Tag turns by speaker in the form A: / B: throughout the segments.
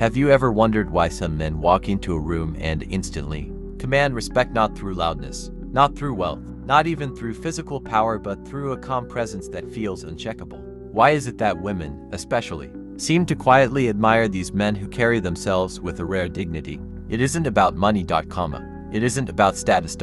A: Have you ever wondered why some men walk into a room and instantly command respect, not through loudness, not through wealth, not even through physical power, but through a calm presence that feels unshakable? Why is it that women, especially, seem to quietly admire these men who carry themselves with a rare dignity? It isn't about money. It isn't about status.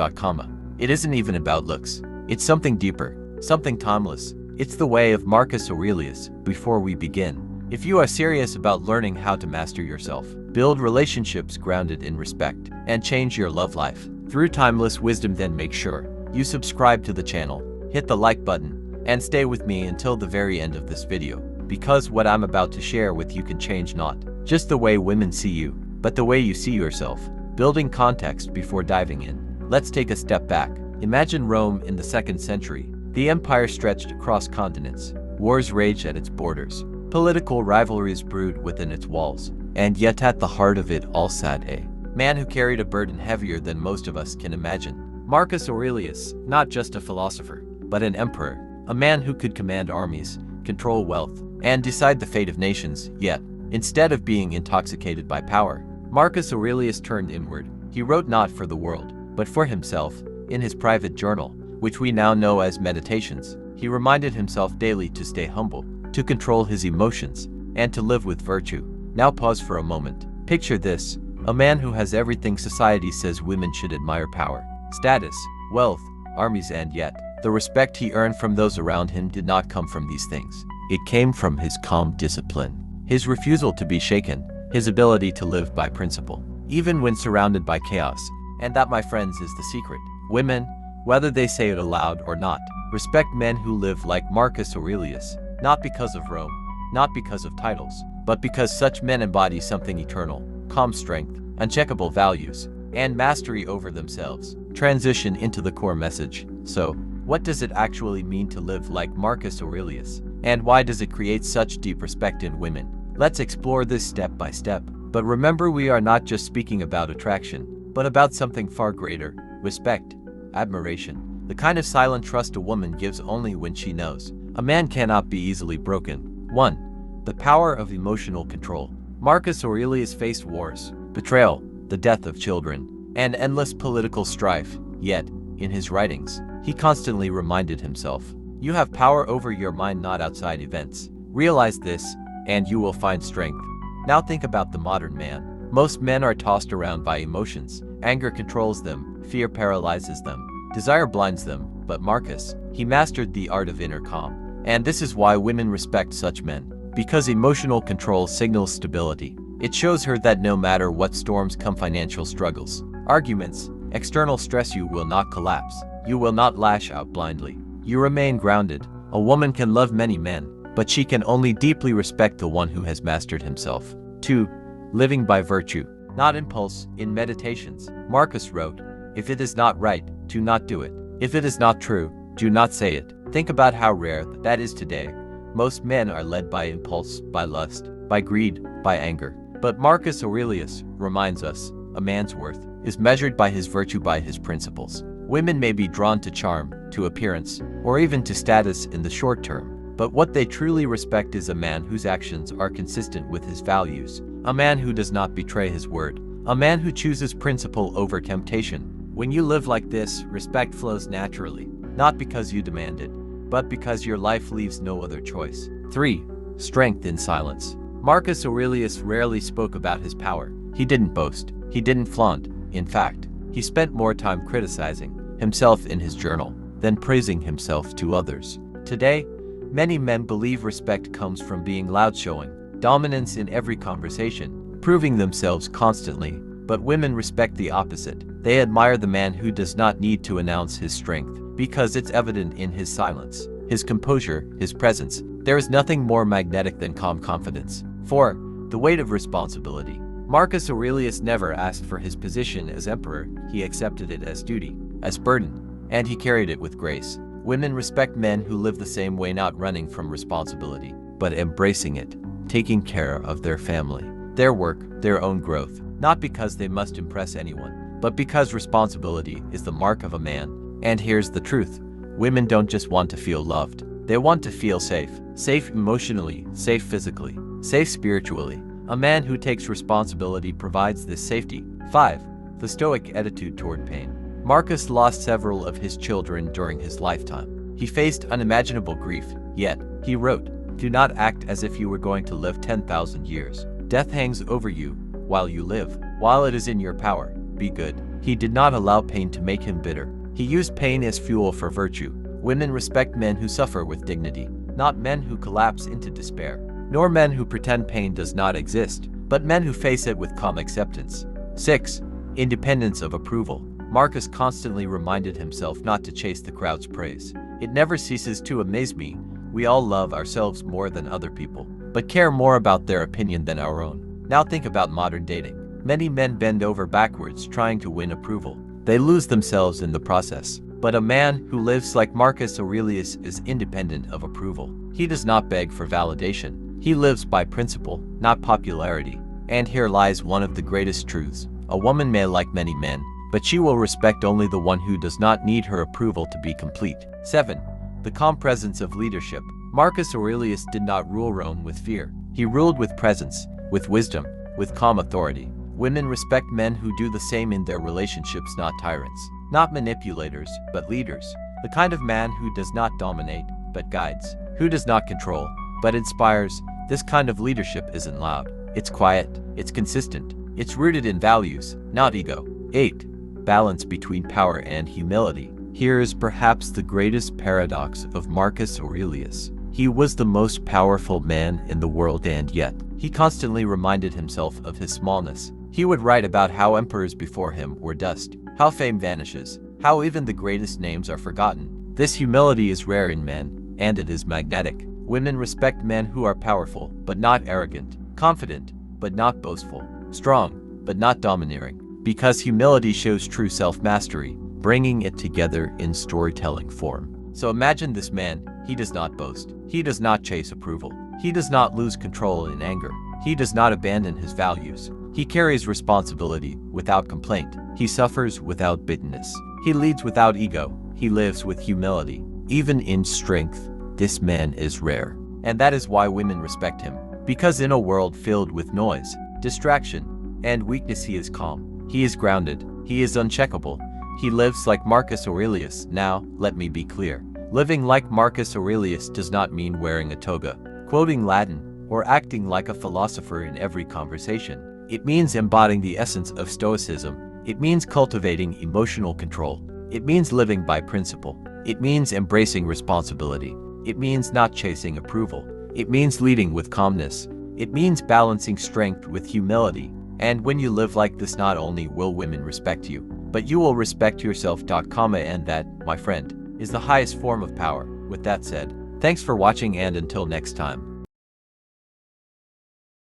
A: It isn't even about looks. It's something deeper, something timeless. It's the way of Marcus Aurelius. Before we begin, if you are serious about learning how to master yourself, build relationships grounded in respect, and change your love life through timeless wisdom, then make sure you subscribe to the channel, hit the like button, and stay with me until the very end of this video, because what I'm about to share with you can change not just the way women see you, but the way you see yourself. Building context before diving in, let's take a step back. Imagine Rome in the 2nd century. The empire stretched across continents. Wars raged at its borders. Political rivalries brewed within its walls. And yet at the heart of it all sat a man who carried a burden heavier than most of us can imagine. Marcus Aurelius, not just a philosopher, but an emperor, a man who could command armies, control wealth, and decide the fate of nations. Yet, instead of being intoxicated by power, Marcus Aurelius turned inward. He wrote not for the world, but for himself. In his private journal, which we now know as Meditations, he reminded himself daily to stay humble, to control his emotions, and to live with virtue. Now pause for a moment. Picture this: a man who has everything society says women should admire: power, status, wealth, armies, and yet, the respect he earned from those around him did not come from these things. It came from his calm discipline, his refusal to be shaken, his ability to live by principle, even when surrounded by chaos. And that, my friends, is the secret. Women, whether they say it aloud or not, respect men who live like Marcus Aurelius, not because of Rome, not because of titles, but because such men embody something eternal: calm strength, uncheckable values, and mastery over themselves. Transition into the core message. So, what does it actually mean to live like Marcus Aurelius? And why does it create such deep respect in women? Let's explore this step by step. But remember, we are not just speaking about attraction, but about something far greater: respect, admiration, the kind of silent trust a woman gives only when she knows a man cannot be easily broken. 1. The power of emotional control. Marcus Aurelius faced wars, betrayal, the death of children, and endless political strife. Yet, in his writings, he constantly reminded himself, you have power over your mind, not outside events. Realize this, and you will find strength. Now think about the modern man. Most men are tossed around by emotions. Anger controls them, fear paralyzes them, desire blinds them. But Marcus, he mastered the art of inner calm. And this is why women respect such men. Because emotional control signals stability. It shows her that no matter what storms come, financial struggles, arguments, external stress, you will not collapse. You will not lash out blindly. You remain grounded. A woman can love many men, but she can only deeply respect the one who has mastered himself. 2. Living by virtue, not impulse. In Meditations, Marcus wrote, if it is not right, do not do it. If it is not true, do not say it. Think about how rare that is today. Most men are led by impulse, by lust, by greed, by anger. But Marcus Aurelius reminds us, a man's worth is measured by his virtue, by his principles. Women may be drawn to charm, to appearance, or even to status in the short term, but what they truly respect is a man whose actions are consistent with his values, a man who does not betray his word, a man who chooses principle over temptation. When you live like this, respect flows naturally, not because you demand it, but because your life leaves no other choice. 3. Strength in silence. Marcus Aurelius rarely spoke about his power. He didn't boast. He didn't flaunt. In fact, he spent more time criticizing himself in his journal than praising himself to others. Today, many men believe respect comes from being loud, showing dominance in every conversation, proving themselves constantly. But women respect the opposite. They admire the man who does not need to announce his strength, because it's evident in his silence, his composure, his presence. There is nothing more magnetic than calm confidence. 4. The weight of responsibility. Marcus Aurelius never asked for his position as emperor. He accepted it as duty, as burden, and he carried it with grace. Women respect men who live the same way, not running from responsibility, but embracing it, taking care of their family, their work, their own growth, not because they must impress anyone, but because responsibility is the mark of a man. And here's the truth: women don't just want to feel loved, they want to feel safe. Safe emotionally, safe physically, safe spiritually. A man who takes responsibility provides this safety. 5. The Stoic attitude toward pain. Marcus lost several of his children during his lifetime. He faced unimaginable grief, yet, he wrote, "Do not act as if you were going to live 10,000 years. Death hangs over you while you live. While it is in your power, be good." He did not allow pain to make him bitter. He used pain as fuel for virtue. Women respect men who suffer with dignity, not men who collapse into despair, nor men who pretend pain does not exist, but men who face it with calm acceptance. 6. Independence of approval. Marcus constantly reminded himself not to chase the crowd's praise. "It never ceases to amaze me. We all love ourselves more than other people, but care more about their opinion than our own." Now think about modern dating. Many men bend over backwards trying to win approval. They lose themselves in the process. But a man who lives like Marcus Aurelius is independent of approval. He does not beg for validation. He lives by principle, not popularity. And here lies one of the greatest truths. A woman may like many men, but she will respect only the one who does not need her approval to be complete. 7. The calm presence of leadership. Marcus Aurelius did not rule Rome with fear. He ruled with presence, with wisdom, with calm authority. Women respect men who do the same in their relationships, not tyrants. Not manipulators, but leaders. The kind of man who does not dominate, but guides. Who does not control, but inspires. This kind of leadership isn't loud. It's quiet. It's consistent. It's rooted in values, not ego. 8. Balance between power and humility. Here is perhaps the greatest paradox of Marcus Aurelius. He was the most powerful man in the world, and yet, he constantly reminded himself of his smallness. He would write about how emperors before him were dust, how fame vanishes, how even the greatest names are forgotten. This humility is rare in men, and it is magnetic. Women respect men who are powerful, but not arrogant, confident, but not boastful, strong, but not domineering, because humility shows true self-mastery, bringing it together in storytelling form. So imagine this man. He does not boast. He does not chase approval. He does not lose control in anger. He does not abandon his values. He carries responsibility without complaint. He suffers without bitterness. He leads without ego. He lives with humility. Even in strength, this man is rare. And that is why women respect him. Because in a world filled with noise, distraction, and weakness, he is calm. He is grounded. He is unshakable. He lives like Marcus Aurelius. Now, let me be clear. Living like Marcus Aurelius does not mean wearing a toga, quoting Latin, or acting like a philosopher in every conversation. It means embodying the essence of Stoicism. It means cultivating emotional control. It means living by principle. It means embracing responsibility. It means not chasing approval. It means leading with calmness. It means balancing strength with humility. And when you live like this, not only will women respect you, but you will respect yourself. And that, my friend, is the highest form of power. With that said, thanks for watching, and until next time.